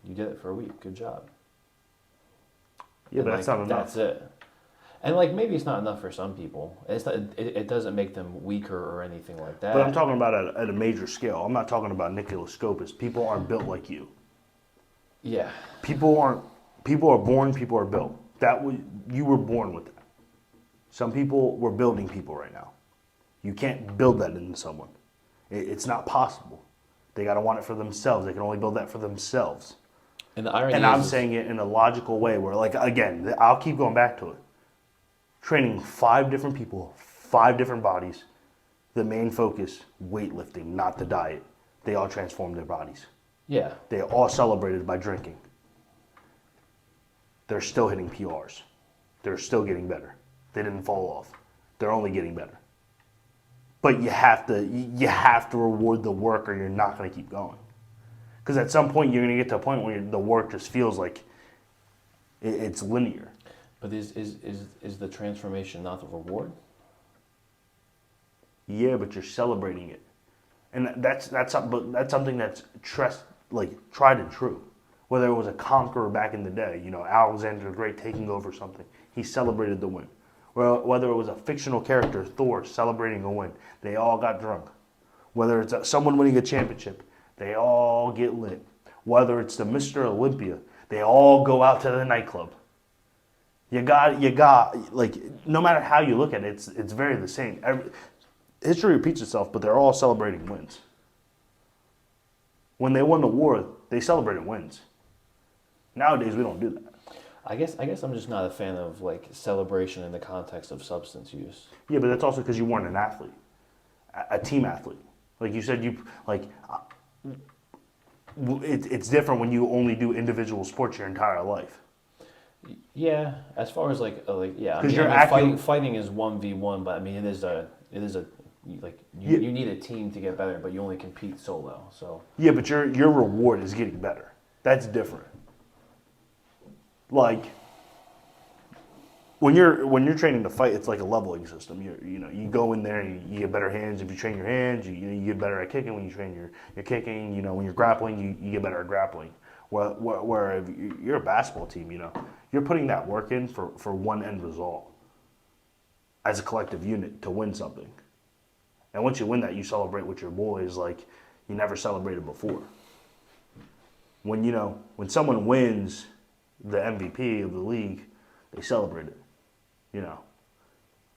you did it for a week. Good job. Yeah, but that's not enough. That's it. And like maybe it's not enough for some people. It doesn't make them weaker or anything like that. But I'm talking about at a major scale. I'm not talking about Nik Skopas. People aren't built like you. Yeah. People are born, people are built. You were born with that. Some people, we're building people right now. You can't build that into someone. It's not possible. They got to want it for themselves. They can only build that for themselves. And the irony I'm saying it in a logical way where, like, again, I'll keep going back to it. Training 5 different people, 5 different bodies. The main focus, weightlifting, not the diet. They all transformed their bodies. Yeah. They all celebrated by drinking. They're still hitting PRs. They're still getting better. They didn't fall off. They're only getting better. But you have to reward the work or you're not going to keep going. Because at some point you're going to get to a point where the work just feels like it's linear. But is the transformation not the reward? Yeah, but you're celebrating it. And that's something that's tried and true. Whether it was a conqueror back in the day, Alexander the Great taking over something, he celebrated the win. Well, whether it was a fictional character, Thor, celebrating a win, they all got drunk. Whether it's someone winning a championship, they all get lit. Whether it's the Mr. Olympia, they all go out to the nightclub. You got, no matter how you look at it, it's very the same. history repeats itself, but they're all celebrating wins. When they won the war, they celebrated wins. Nowadays, we don't do that. I guess I'm just not a fan of like celebration in the context of substance use. Yeah, but that's also because you weren't an athlete, a team athlete. Like you said, it's different when you only do individual sports your entire life. Yeah, as far as yeah, fighting is 1v1, but I mean it is a like you need a team to get better, but you only compete solo. So yeah, but your reward is getting better. That's different. Like when you're training to fight, it's like a leveling system. You go in there, you get better hands if you train your hands. You get better at kicking when you train your kicking. When you're grappling, you get better at grappling. Where if you're a basketball team, you're putting that work in for one end result as a collective unit to win something. And once you win that, you celebrate with your boys like you never celebrated before. When someone wins the MVP of the league, they celebrate it.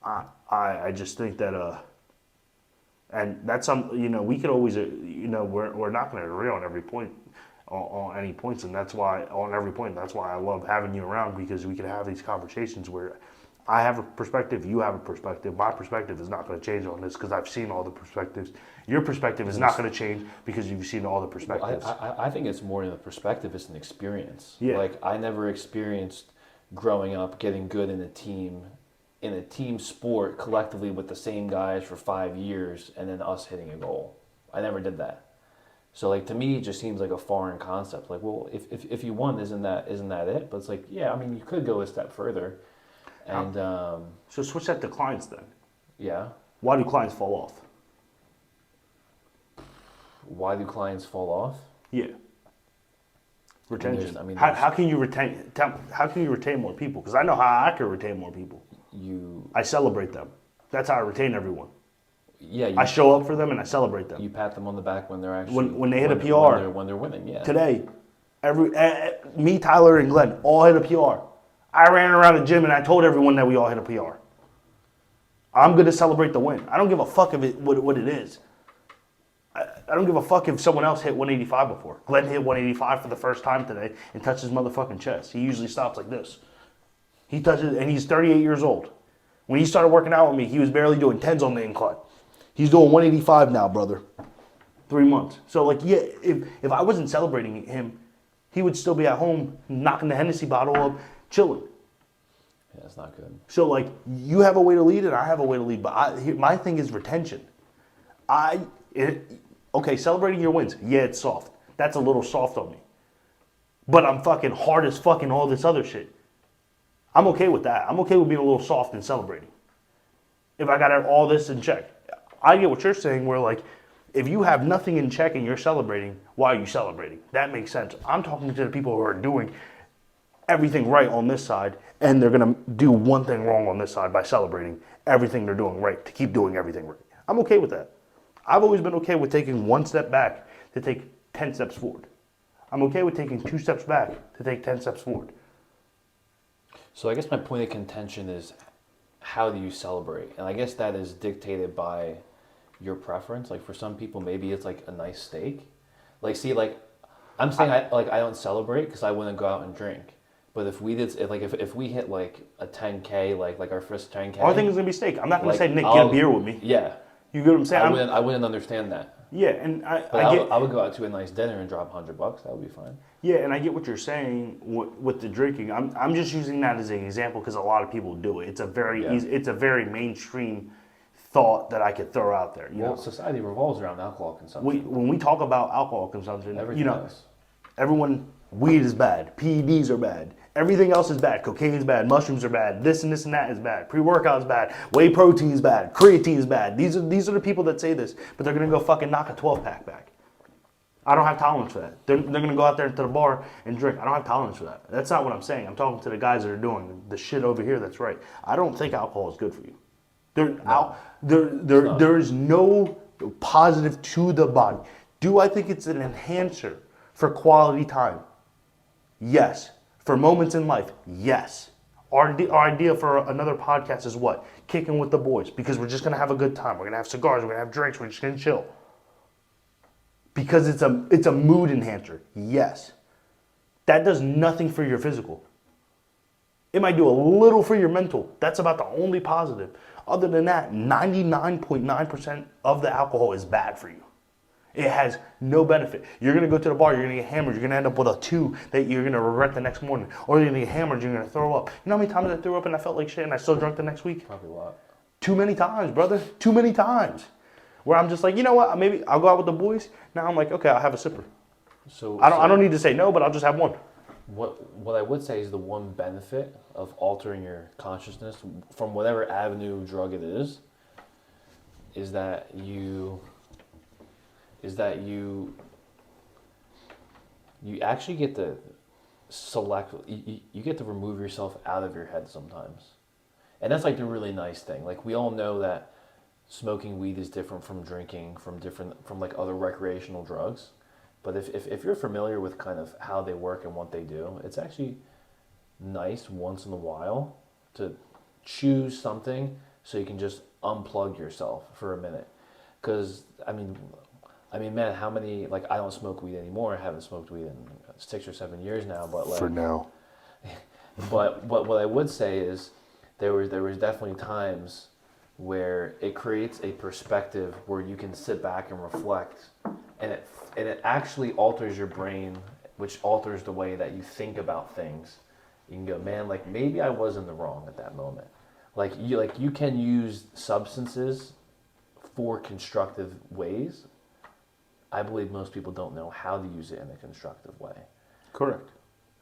I just think that and that's we could always we're not going to agree on every point on any points, and that's why I love having you around, because we can have these conversations where I have a perspective, you have a perspective. My perspective is not going to change on this because I've seen all the perspectives. Your perspective is not going to change because you've seen all the perspectives. I think it's more than a perspective; it's an experience. Yeah. Like I never experienced growing up getting good in a team sport collectively with the same guys for 5 years and then us hitting a goal. I never did that. So like to me, it just seems like a foreign concept. Like, well, if you won, isn't that it? But it's like, yeah, I mean, you could go a step further, and so switch that to clients then. Yeah. Why do clients fall off? Why do clients fall off? Yeah. Retention. How can you retain? How can you retain more people? Because I know how I can retain more people. I celebrate them. That's how I retain everyone. Yeah, I show up for them and I celebrate them. You pat them on the back when they're actually when they hit a PR. When they're winning. Yeah. Today, me, Tyler, and Glenn all hit a PR. I ran around the gym and I told everyone that we all hit a PR. I'm going to celebrate the win. I don't give a fuck if what it is. I don't give a fuck if someone else hit 185 before. Glenn hit 185 for the first time today and touched his motherfucking chest. He usually stops like this. He touches, and he's 38 years old. When he started working out with me, he was barely doing 10s on the incline. He's doing 185 now, brother. 3 months. So, like, yeah, if I wasn't celebrating him, he would still be at home knocking the Hennessy bottle up, chilling. Yeah, that's not good. So, like, you have a way to lead and I have a way to lead. But my thing is retention. Okay, celebrating your wins. Yeah, it's soft. That's a little soft on me. But I'm fucking hard as fucking all this other shit. I'm okay with that. I'm okay with being a little soft and celebrating. If I got all this in check. I get what you're saying where, like, if you have nothing in check and you're celebrating, why are you celebrating? That makes sense. I'm talking to the people who are doing everything right on this side, and they're going to do one thing wrong on this side by celebrating everything they're doing right to keep doing everything right. I'm okay with that. I've always been okay with taking one step back to take 10 steps forward. I'm okay with taking 2 steps back to take 10 steps forward. So I guess my point of contention is, how do you celebrate? And I guess that is dictated by your preference. Like for some people, maybe it's like a nice steak. Like, see, like I'm saying, I don't celebrate because I wouldn't go out and drink. But if we did, if we hit like a 10K, like our first 10K, I think it's gonna be steak. I'm not gonna like, say, Nick, get a beer with me. Yeah, you get what I'm saying? I wouldn't understand that. Yeah, and I would go out to a nice dinner and drop $100. That would be fine. Yeah, and I get what you're saying with the drinking. I'm just using that as an example because a lot of people do it. It's a very it's a very mainstream thought that I could throw out there. Society revolves around alcohol consumption. When we talk about alcohol consumption, does. Everyone, weed is bad, PEDs are bad, everything else is bad. Cocaine is bad, mushrooms are bad, this and that is bad, pre-workout is bad, whey protein is bad, creatine is bad. These are the people that say this, but they're gonna go fucking knock a 12-pack back. I don't have tolerance for that. They're gonna go out there to the bar and drink. I don't have tolerance for that. That's not what I'm saying. I'm talking to the guys that are doing the shit over here. That's right. I don't think alcohol is good for you. There is no positive to the body. Do I think it's an enhancer for quality time? Yes. For moments in life? Yes. Our idea for another podcast is what? Kicking with the boys. Because we're just going to have a good time. We're going to have cigars. We're going to have drinks. We're just going to chill. Because it's a mood enhancer. Yes. That does nothing for your physical. It might do a little for your mental. That's about the only positive. Other than that, 99.9% of the alcohol is bad for you. It has no benefit. You're going to go to the bar, you're going to get hammered, you're going to end up with a 2 that you're going to regret the next morning. Or you're going to get hammered, you're going to throw up. You know how many times I threw up and I felt like shit and I still drunk the next week? Probably a lot. Too many times, brother. Too many times. Where I'm just like, you know what, maybe I'll go out with the boys. Now I'm like, okay, I'll have a sipper. I don't need to say no, but I'll just have one. What I would say is the one benefit of altering your consciousness from whatever avenue drug it is that you actually get to select, you get to remove yourself out of your head sometimes. And that's like the really nice thing. Like we all know that smoking weed is different from drinking, from like other recreational drugs. But if you're familiar with kind of how they work and what they do, it's actually nice once in a while to choose something so you can just unplug yourself for a minute. Because, I mean, man, how many, like, I don't smoke weed anymore. I haven't smoked weed in 6 or 7 years now. But like, For now. But what I would say is there was definitely times where it creates a perspective where you can sit back and reflect, and it actually alters your brain, which alters the way that you think about things. You can go, man, like maybe I was in the wrong at that moment. Like you can use substances for constructive ways. I believe most people don't know how to use it in a constructive way. Correct.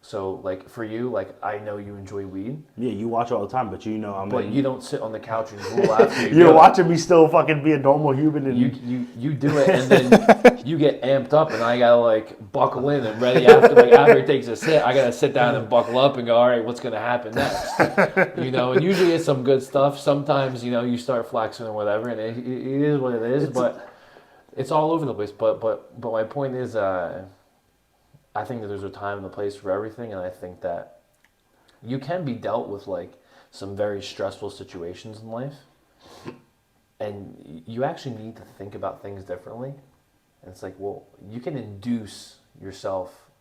So, like, for you, like, I know you enjoy weed. Yeah, you watch all the time, but you know But you don't sit on the couch and drool after you You're do watching me still fucking be a normal human. And you do it, and then you get amped up, and I gotta, like, buckle in and ready after it takes a sit, I gotta sit down and buckle up and go, all right, what's gonna happen next? You know, and usually it's some good stuff. Sometimes, you know, you start flexing or whatever, and it is what it is, but it's all over the place. But my point is, I think that there's a time and a place for everything, and I think that you can be dealt with like some very stressful situations in life, and you actually need to think about things differently. And it's like, well, you can induce yourself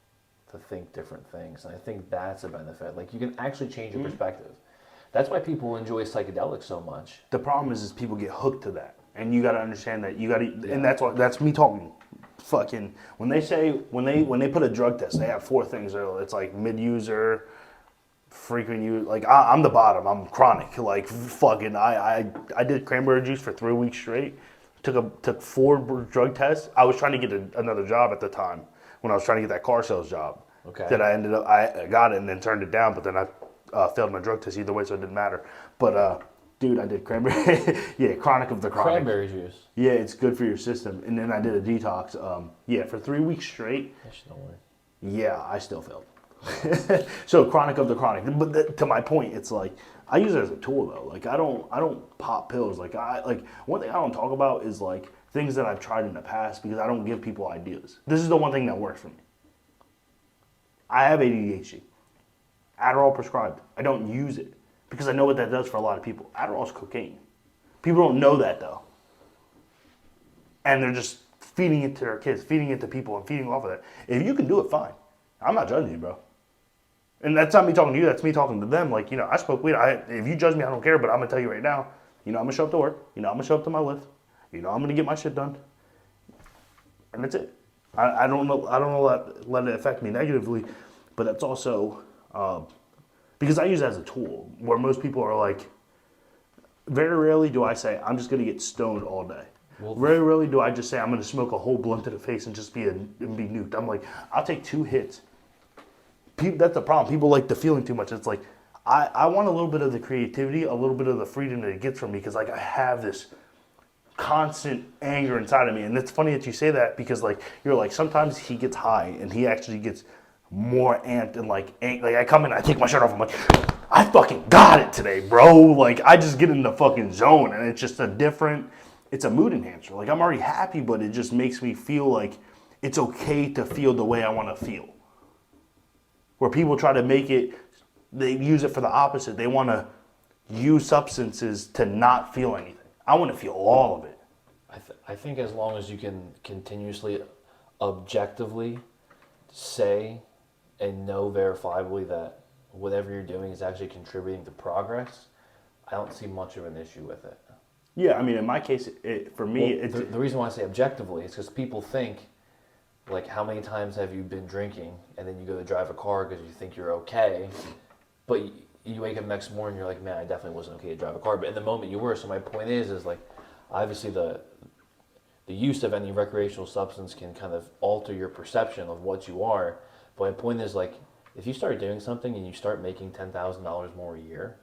to think different things, and I think that's a benefit. Like you can actually change your perspective. That's why people enjoy psychedelics so much. The problem is people get hooked to that, and you got to understand that and that's me talking. Fucking when they put a drug test, they have 4 things. It's like mid-user, frequent use. Like I'm the bottom. I'm chronic. Like fucking I did cranberry juice for 3 weeks straight. Took 4 drug tests. I was trying to get another job at the time when I was trying to get that car sales job. Okay. That I got it and then turned it down, but then I failed my drug test either way, so it didn't matter. But dude, I did cranberry. Yeah, chronic of the chronic. Cranberry juice. Yeah, it's good for your system. And then I did a detox. For 3 weeks straight. That shit don't work. Yeah, I still failed. So chronic of the chronic. But to my point, it's like I use it as a tool though. Like I don't pop pills. Like one thing I don't talk about is like things that I've tried in the past because I don't give people ideas. This is the one thing that works for me. I have ADHD. Adderall prescribed. I don't use it. Because I know what that does for a lot of people. Adderall is cocaine. People don't know that though. And they're just feeding it to their kids, feeding it to people, and feeding off of that. If you can do it, fine. I'm not judging you, bro. And that's not me talking to you, that's me talking to them. Like, I smoke weed. If you judge me, I don't care, but I'm going to tell you right now, I'm going to show up to work. I'm going to show up to my lift. I'm going to get my shit done. And that's it. I don't know let it affect me negatively, but that's also... because I use it as a tool, where most people are like, very rarely do I say, I'm just going to get stoned all day. Well, very rarely do I just say, I'm going to smoke a whole blunt to the face and just be nuked. I'm like, I'll take 2 hits. That's the problem. People like the feeling too much. It's like, I want a little bit of the creativity, a little bit of the freedom that it gets from me, because like I have this constant anger inside of me. And it's funny that you say that, because like, you're like, sometimes he gets high and he actually gets more amped and like I come in, I take my shirt off, I'm like, I fucking got it today, bro. Like I just get in the fucking zone, and it's just it's a mood enhancer. Like I'm already happy, but it just makes me feel like it's okay to feel the way I want to feel. Where people try to make it they use it for the opposite. They want to use substances to not feel anything. I want to feel all of it. I think as long as you can continuously, objectively say and know verifiably that whatever you're doing is actually contributing to progress, I don't see much of an issue with it. Yeah, I mean, in my case, for me, Well, the reason why I say objectively is because people think, like, how many times have you been drinking and then you go to drive a car because you think you're okay, but you wake up next morning and you're like, man, I definitely wasn't okay to drive a car. But in the moment you were. So my point is like, obviously the use of any recreational substance can kind of alter your perception of what you are. But my point is, like, if you start doing something and you start making $10,000 more a year,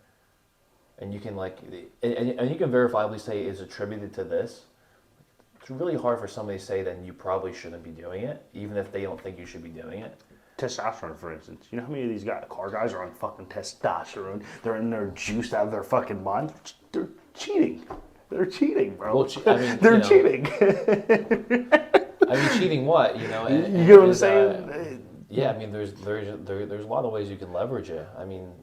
and you can and you can verifiably say it's attributed to this, it's really hard for somebody to say then you probably shouldn't be doing it, even if they don't think you should be doing it. Testosterone, for instance. You know how many of these car guys are on fucking testosterone? They're in there juiced out of their fucking mind. They're cheating. They're cheating, bro. Well, I mean, they're cheating. I mean, cheating what? You know? You know what I'm saying? Yeah, I mean, there's a lot of ways you can leverage it. I mean,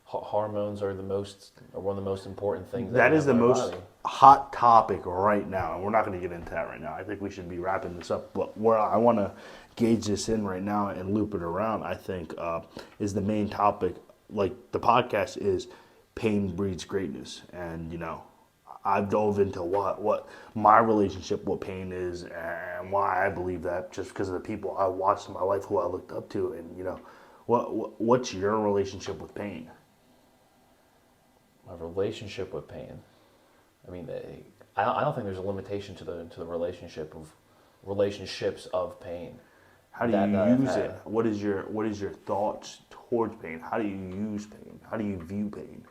hormones are one of the most important things. That is the most body. hot topic right now, and we're not going to get into that right now. I think we should be wrapping this up. But where I want to gauge this in right now and loop it around, I think, is the main topic. Like, the podcast is pain breeds greatness, and I've dove into what my relationship with pain is and why I believe that, just because of the people I watched in my life who I looked up to, and what's your relationship with pain? My relationship with pain. I mean, I don't think there's a limitation to the relationships of pain. How do you use it? What is your thoughts towards pain? How do you use pain? How do you view pain?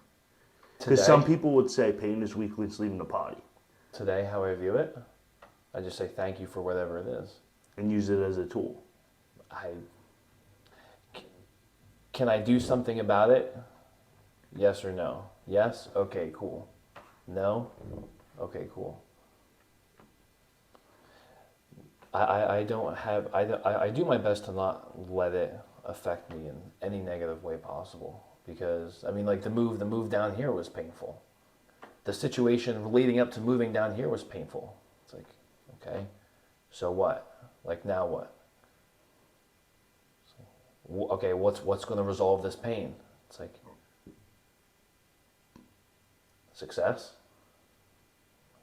Because some people would say pain is weakness leaving the body. Today, how I view it, I just say thank you for whatever it is. And use it as a tool. Can I do something about it? Yes or no? Yes? Okay, cool. No? Okay, cool. I do my best to not let it affect me in any negative way possible. Because, I mean, like, the move down here was painful. The situation leading up to moving down here was painful. It's like, okay, so what? Like, now what? Okay, what's going to resolve this pain? It's like, success.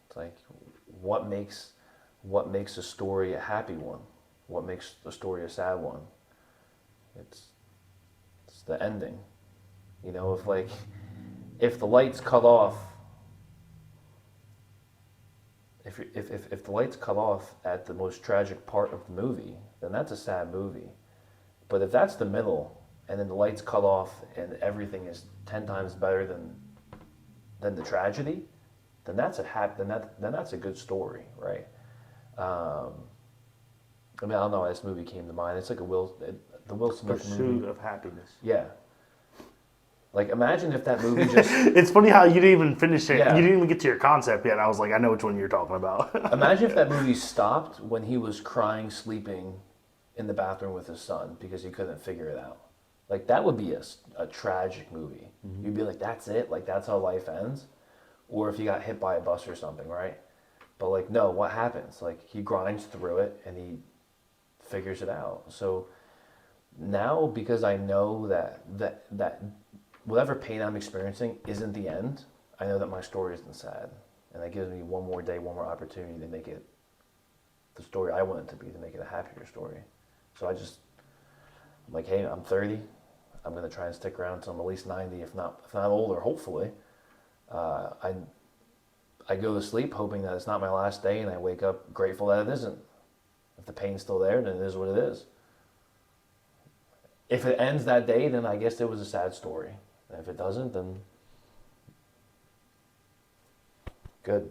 It's like, what makes a story a happy one? What makes a story a sad one? It's the ending. If the lights cut off, if the lights cut off at the most tragic part of the movie, then that's a sad movie. But if that's the middle, and then the lights cut off and everything is 10 times better than the tragedy, then that's a good story, right? I mean, I don't know why this movie came to mind. It's like the Will Smith movie. Pursuit of Happiness. Yeah. Like, imagine if that movie just... It's funny how you didn't even finish it. Yeah. You didn't even get to your concept yet. I was like, I know which one you're talking about. Imagine if that movie stopped when he was crying, sleeping in the bathroom with his son because he couldn't figure it out. Like, that would be a tragic movie. Mm-hmm. You'd be like, that's it? Like, that's how life ends? Or if he got hit by a bus or something, right? But, like, no, what happens? Like, he grinds through it and he figures it out. So now, because I know that whatever pain I'm experiencing isn't the end, I know that my story isn't sad. And that gives me one more day, one more opportunity to make it the story I want it to be, to make it a happier story. So I'm like, hey, I'm 30. I'm going to try and stick around until I'm at least 90, if not older, hopefully. I go to sleep hoping that it's not my last day, and I wake up grateful that it isn't. If the pain's still there, then it is what it is. If it ends that day, then I guess it was a sad story. And if it doesn't, then good.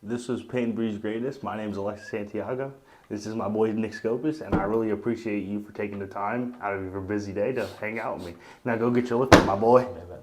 This was Pain Breeds Greatness. My name is Alexis Santiago. This is my boy Nik Skopas, and I really appreciate you for taking the time out of your busy day to hang out with me. Now go get your lift, my boy. Amen.